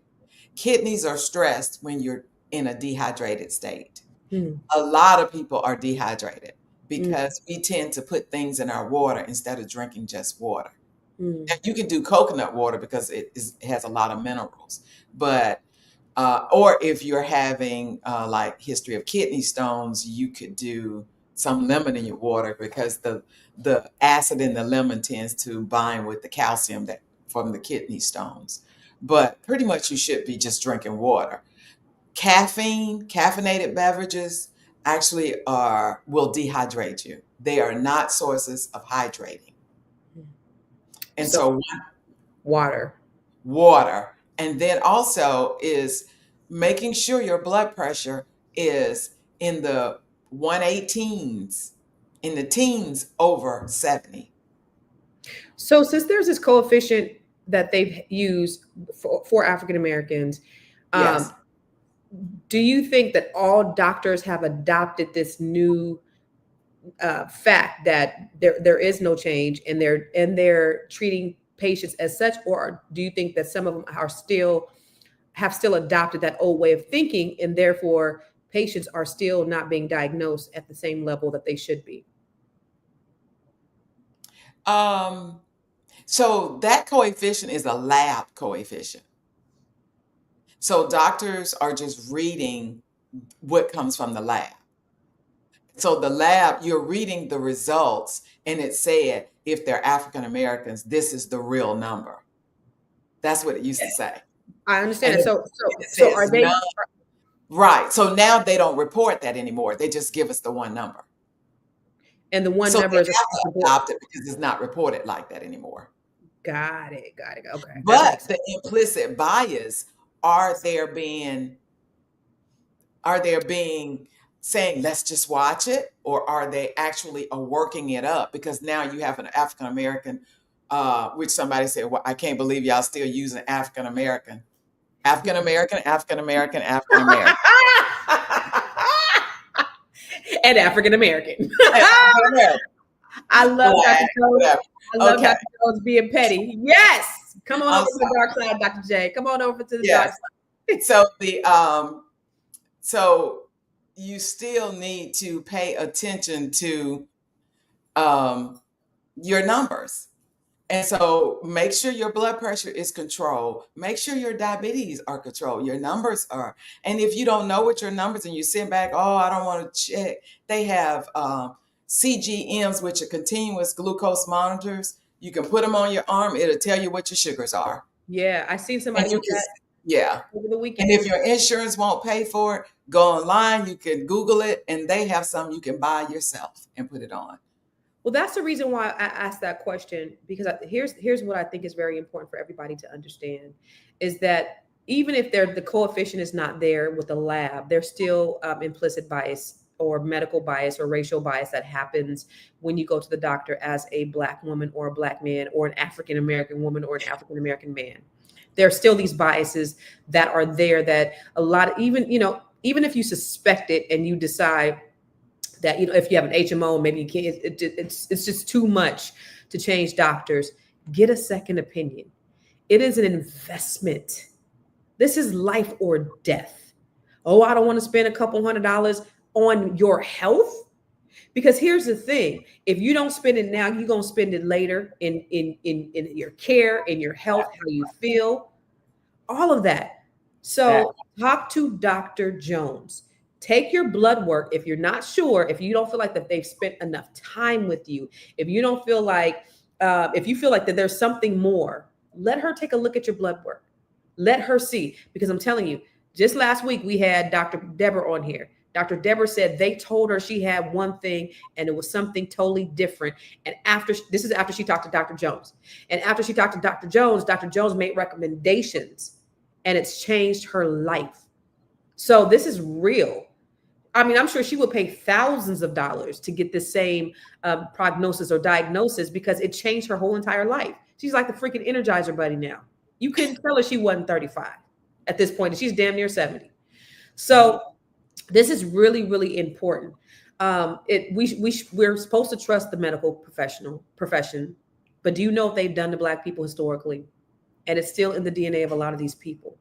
Kidneys are stressed when you're in a dehydrated state. A lot of people are dehydrated because we tend to put things in our water instead of drinking just water. And you can do coconut water because it has a lot of minerals, but or if you're having like history of kidney stones, you could do some lemon in your water because the acid in the lemon tends to bind with the calcium from the kidney stones. But pretty much you should be just drinking water. Caffeinated beverages actually will dehydrate you. They are not sources of hydrating. And so water. And then also is making sure your blood pressure is in the 118s, in the teens over 70. So since there's this coefficient that they've used for African Americans, Yes. Do you think that all doctors have adopted this new fact that there is no change and they're treating patients as such, or do you think that some of them have still adopted that old way of thinking and therefore patients are still not being diagnosed at the same level that they should be? So that coefficient is a lab coefficient. So doctors are just reading what comes from the lab. So the lab, you're reading the results, and it said if they're African Americans, this is the real number. That's what it used to say. I And understand. if it So are says they? none, right. So now they don't report that anymore. They just give us the one number. And the one So they number is have across to the board. adopt it because it's not reported like that anymore. Got it. Got it. Okay, that But makes sense. the implicit bias, are there being saying let's just watch it, or are they actually working it up? Because now you have an African American, which somebody said, well, I can't believe y'all still using African American, African American, African American, African American. And African American. African American, I love black, Dr. Jones. whatever. I love Okay. Dr. Jones being petty. Yes. Come on I'm over to the dark side, Dr. J. Come on over to the dark Yes. side. So so you still need to pay attention to your numbers. And so make sure your blood pressure is controlled. Make sure your diabetes are controlled. Your numbers are. And if you don't know what your numbers and you sit back, oh, I don't want to check. They have CGMs, which are continuous glucose monitors. You can put them on your arm. It'll tell you what your sugars are. Yeah, I seen somebody And you do can, that yeah. over the weekend. And if your insurance won't pay for it, go online. You can Google it, and they have some you can buy yourself and put it on. Well, that's the reason why I asked that question, because here's what I think is very important for everybody to understand is that even if the coefficient is not there with the lab, there's still implicit bias or medical bias or racial bias that happens when you go to the doctor as a Black woman or a Black man or an African American woman or an African American man. There are still these biases that are there that a lot of, even if you suspect it and you decide that, if you have an HMO, maybe you can't, it's just too much to change doctors, get a second opinion. It is an investment. This is life or death. Oh, I don't want to spend a couple $100 on your health. Because here's the thing, if you don't spend it now, you're going to spend it later in your care, in your health, how you feel, all of that. So talk to Dr. Jones. Take your blood work. If you're not sure, if you don't feel like that they've spent enough time with you, if you don't feel like, if you feel like that there's something more, let her take a look at your blood work. Let her see, because I'm telling you, just last week we had Dr. Deborah on here. Dr. Deborah said they told her she had one thing and it was something totally different. And this is after she talked to Dr. Jones. And after she talked to Dr. Jones made recommendations and it's changed her life. So this is real. I mean, I'm sure she would pay thousands of dollars to get the same prognosis or diagnosis because it changed her whole entire life. She's like the freaking Energizer Bunny now. You couldn't tell her she wasn't 35 at this point. And she's damn near 70. So this is really, really important. We're supposed to trust the medical profession, but do you know what they've done to Black people historically? And it's still in the DNA of a lot of these people.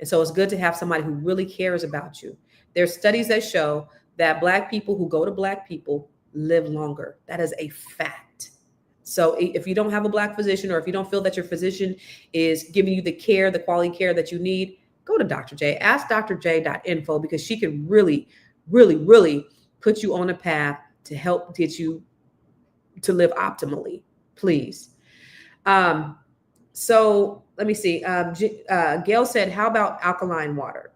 And so it's good to have somebody who really cares about you. There's studies that show that Black people who go to Black people live longer. That is a fact. So if you don't have a Black physician, or if you don't feel that your physician is giving you the care, the quality care that you need, go to Dr. J. Ask drj.info, because she can really, really, really put you on a path to help get you to live optimally, please. So let me see. Gail said, how about alkaline water?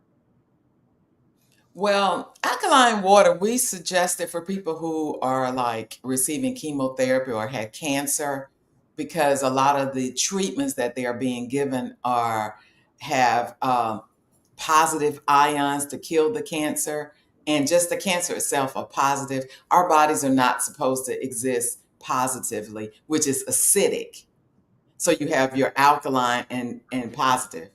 Well, alkaline water, we suggest it for people who are like receiving chemotherapy or had cancer, because a lot of the treatments that they are being given have positive ions to kill the cancer, and just the cancer itself are positive. Our bodies are not supposed to exist positively, which is acidic. So you have your alkaline and positive.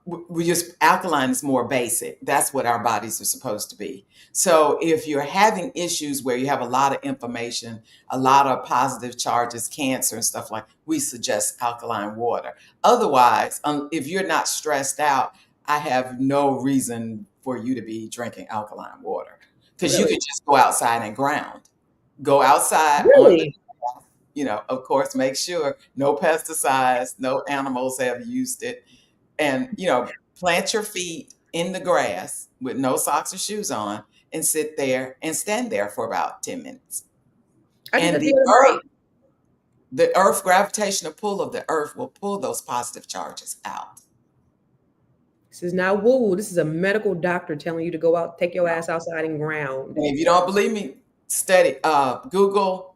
We just, alkaline is more basic. That's what our bodies are supposed to be. So if you're having issues where you have a lot of inflammation, a lot of positive charges, cancer and stuff like, we suggest alkaline water. Otherwise, if you're not stressed out, I have no reason for you to be drinking alkaline water, because you Really? can just go outside and ground. Go outside. Really? of course, make sure no pesticides, no animals have used it. And, plant your feet in the grass with no socks or shoes on and sit there and stand there for about 10 minutes. I did And that the other night. the earth, gravitational pull of the earth will pull those positive charges out. This is not woo. This is a medical doctor telling you to go out, take your ass outside and ground. And if you don't believe me, Google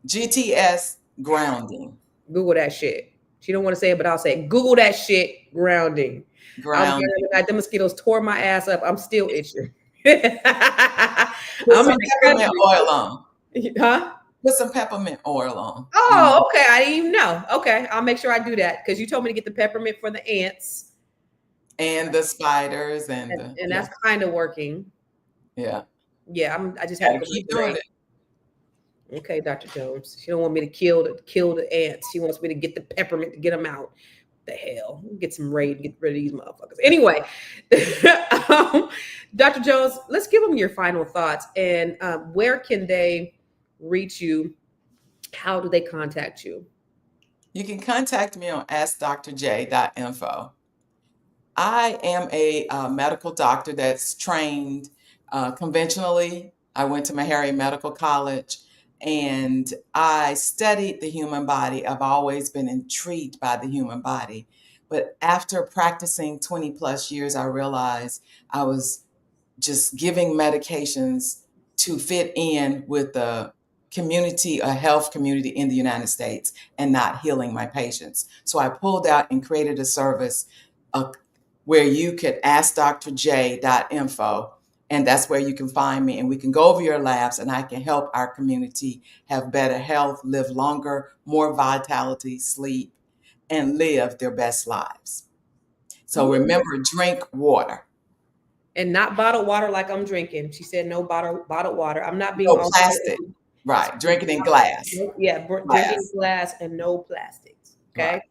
GTS grounding. Google that shit. She don't want to say it, but I'll say Google that shit. Grounding. I was Grounding. there the night. The mosquitoes tore my ass up. I'm still itching. Put I'm some in the peppermint country. oil on. Huh? Put some peppermint oil on. Oh, okay. I didn't even know. Okay, I'll make sure I do that because you told me to get the peppermint for the ants And the spiders and that's kind of working. yeah. Yeah, I just have Gotta to keep doing it. Okay, Dr. Jones. She don't want me to kill the ants. She wants me to get the peppermint to get them out. The hell, get some raid, get rid of these motherfuckers. Anyway, Dr. Jones, let's give them your final thoughts and where can they reach you? How do they contact you? You can contact me on askdrj.info. I am a medical doctor that's trained conventionally. I went to Meharry Medical College and I studied the human body. I've always been intrigued by the human body. But after practicing 20 plus years, I realized I was just giving medications to fit in with the community, a health community in the United States, and not healing my patients. So I pulled out and created a service where you could askdrj.info, and that's where you can find me, and we can go over your labs, and I can help our community have better health, live longer, more vitality, sleep, and live their best lives. So remember, drink water. And not bottled water like I'm drinking. She said no bottled water. I'm not being No plastic. Right. Drink it in glass. Yeah, drinking glass and no plastics. Okay. Right.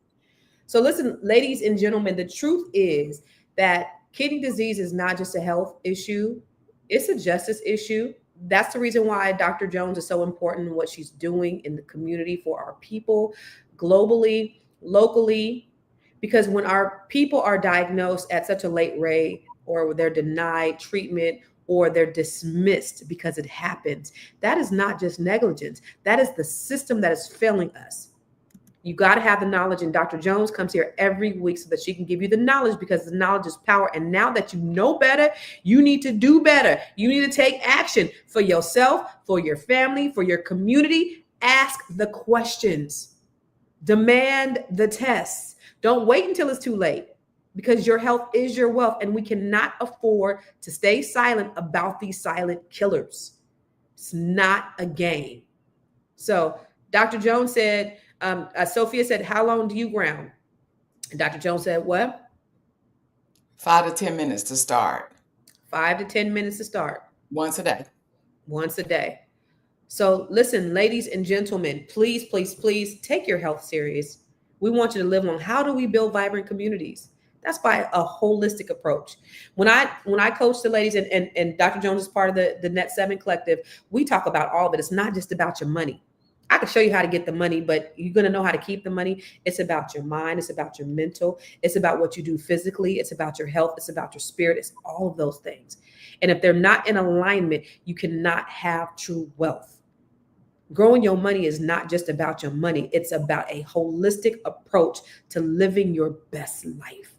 So listen, ladies and gentlemen, the truth is that kidney disease is not just a health issue. It's a justice issue. That's the reason why Dr. Jones is so important in what she's doing in the community for our people, globally, locally, because when our people are diagnosed at such a late rate, or they're denied treatment, or they're dismissed because it happens, that is not just negligence. That is the system that is failing us. You got to have the knowledge, and Dr. Jones comes here every week so that she can give you the knowledge, because the knowledge is power. And now that you know better, you need to do better. You need to take action for yourself, for your family, for your community. Ask the questions. Demand the tests. Don't wait until it's too late, because your health is your wealth, and we cannot afford to stay silent about these silent killers. It's not a game. So Dr. Jones said, Sophia said, how long do you ground? And Dr. Jones said, what? 5 to 10 minutes to start. 5 to 10 minutes to start. Once a day. Once a day. So listen, ladies and gentlemen, please, please, please take your health serious. We want you to live long. How do we build vibrant communities? That's by a holistic approach. When I coach the ladies, and Dr. Jones is part of the Net 7 Collective, we talk about all of it. It's not just about your money. I can show you how to get the money, but you're going to know how to keep the money. It's about your mind. It's about your mental. It's about what you do physically. It's about your health. It's about your spirit. It's all of those things. And if they're not in alignment, you cannot have true wealth. Growing your money is not just about your money. It's about a holistic approach to living your best life.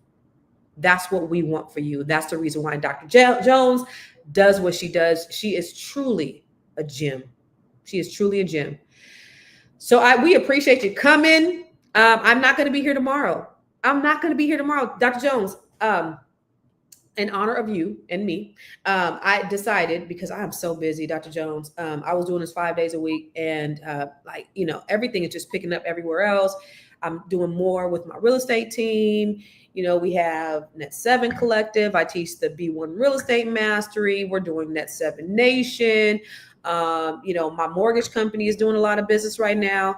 That's what we want for you. That's the reason why Dr. Jones does what she does. She is truly a gem. She is truly a gem. So we appreciate you coming. I'm not going to be here tomorrow. Dr. Jones, in honor of you and me, I decided, because I am so busy, Dr. Jones, I was doing this 5 days a week, and everything is just picking up everywhere else. I'm doing more with my real estate team. We have Net 7 Collective. I teach the B1 Real Estate Mastery. We're doing Net 7 Nation. My mortgage company is doing a lot of business right now,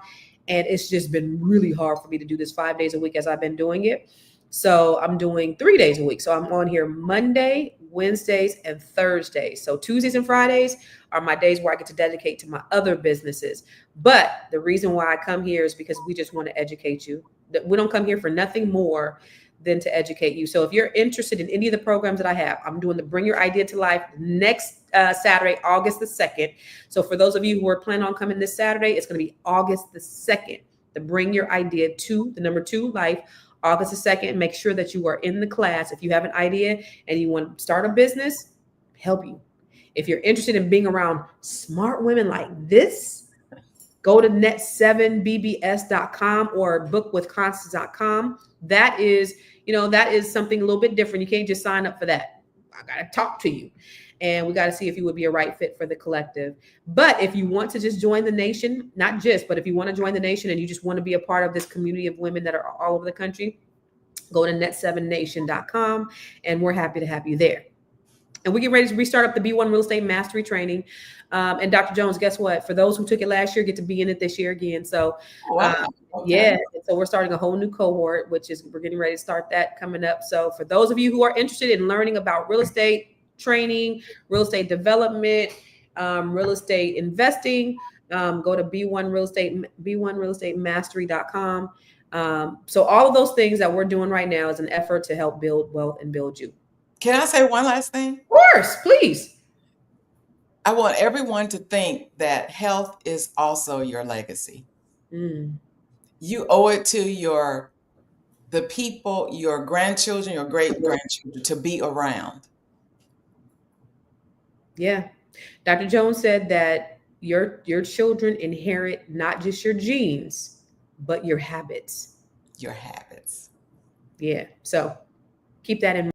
and it's just been really hard for me to do this 5 days a week as I've been doing it. So I'm doing 3 days a week. So I'm on here Monday, Wednesdays, and Thursdays. So Tuesdays and Fridays are my days where I get to dedicate to my other businesses. But the reason why I come here is because we just want to educate you. We don't come here for nothing more than to educate you. So if you're interested in any of the programs that I have, I'm doing the Bring Your Idea to Life next Saturday, August the 2nd. So for those of you who are planning on coming this Saturday, it's going to be August the 2nd. The Bring Your Idea to the number 2 Life, August the 2nd. Make sure that you are in the class. If you have an idea and you want to start a business, help you. If you're interested in being around smart women like this, go to net7bbs.com or bookwithconstance.com. That is something a little bit different. You can't just sign up for that. I got to talk to you. And we got to see if you would be a right fit for the collective. But if you want to just join the nation, not just, but if you want to join the nation and you just want to be a part of this community of women that are all over the country, go to net7nation.com and we're happy to have you there. And we get ready to restart up the B1 Real Estate Mastery Training. And Dr. Jones, guess what? For those who took it last year, get to be in it this year again. So, yeah. So we're starting a whole new cohort, we're getting ready to start that coming up. So for those of you who are interested in learning about real estate training, real estate development, real estate investing, go to b1realestatemastry.com. So all of those things that we're doing right now is an effort to help build wealth and build you. Can I say one last thing? Of course, please. I want everyone to think that health is also your legacy. You owe it to the people, your grandchildren, your great-grandchildren to be around. Yeah. Dr. Jones said that your children inherit not just your genes, but your habits. Your habits. Yeah. So keep that in mind.